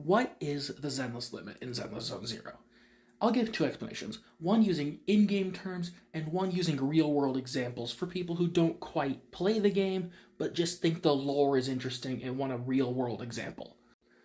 What is the Zenless limit in Zenless Zone Zero? I'll give two explanations, one using in-game terms and one using real-world examples for people who don't quite play the game but just think the lore is interesting and want a real-world example.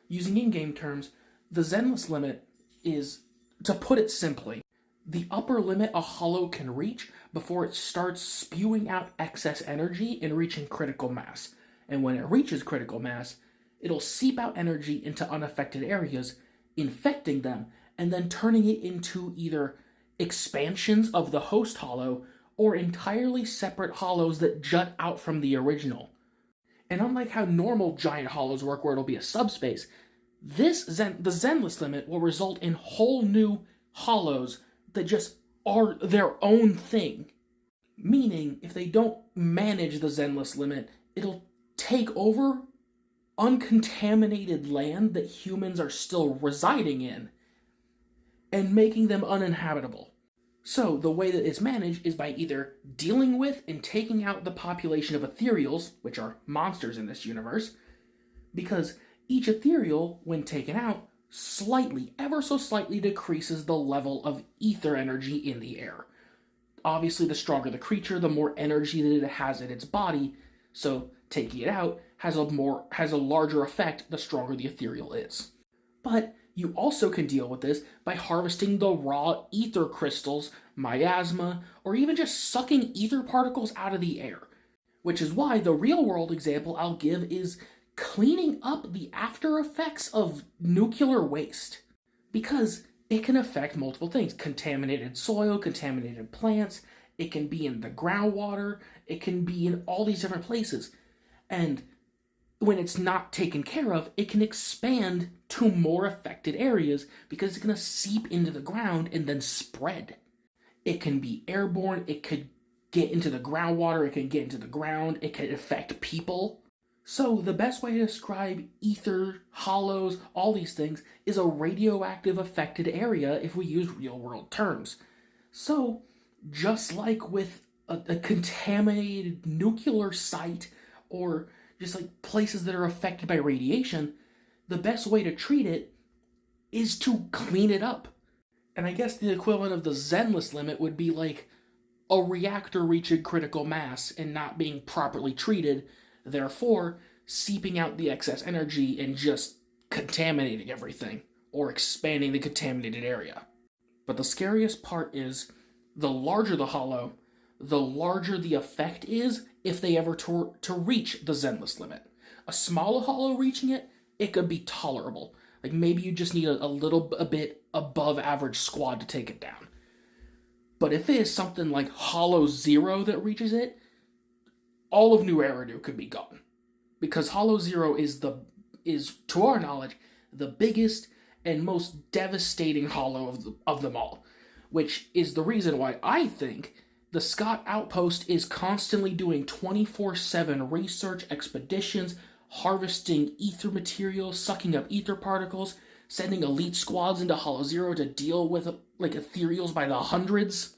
Using in-game terms, the Zenless limit is, to put it simply, the upper limit a hollow can reach before it starts spewing out excess energy and reaching critical mass. And when it reaches critical mass, it'll seep out energy into unaffected areas, infecting them, and then turning it into either expansions of the host hollow or entirely separate hollows that jut out from the original. And unlike how normal giant hollows work where it'll be a subspace, the Zenless limit will result in whole new hollows that just are their own thing. Meaning, if they don't manage the Zenless limit, it'll take over uncontaminated land that humans are still residing in and making them uninhabitable. So, the way that it's managed is by either dealing with and taking out the population of ethereals, which are monsters in this universe, because each ethereal, when taken out, ever so slightly decreases the level of ether energy in the air. Obviously, the stronger the creature, the more energy that it has in its body, so taking it out has a larger effect the stronger the ethereal is. But you also can deal with this by harvesting the raw ether crystals, miasma, or even just sucking ether particles out of the air. Which is why the real-world example I'll give is cleaning up the after effects of nuclear waste. Because it can affect multiple things. Contaminated soil, contaminated plants, it can be in the groundwater, it can be in all these different places. And when it's not taken care of, it can expand to more affected areas because it's going to seep into the ground and then spread. It can be airborne, it could get into the groundwater, it can get into the ground, it can affect people. So the best way to describe ether, hollows, all these things is a radioactive affected area if we use real-world terms. So, just like with a contaminated nuclear site or just like places that are affected by radiation, the best way to treat it is to clean it up. And I guess the equivalent of the Zenless limit would be like a reactor reaching critical mass and not being properly treated, therefore seeping out the excess energy and just contaminating everything, or expanding the contaminated area. But the scariest part is, the larger the hollow, the larger the effect is if they ever to reach the Zenless limit. A smaller hollow reaching it, it could be tolerable. Like maybe you just need a bit above average squad to take it down. But if it is something like Hollow Zero that reaches it, all of New Eridu could be gone. Because Hollow Zero is, to our knowledge, the biggest and most devastating hollow of them all. Which is the reason why I think the Scott Outpost is constantly doing 24/7 research expeditions, harvesting ether materials, sucking up ether particles, sending elite squads into Hollow Zero to deal with ethereals by the hundreds.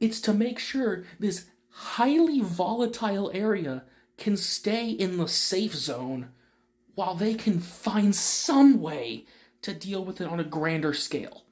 It's to make sure this highly volatile area can stay in the safe zone while they can find some way to deal with it on a grander scale.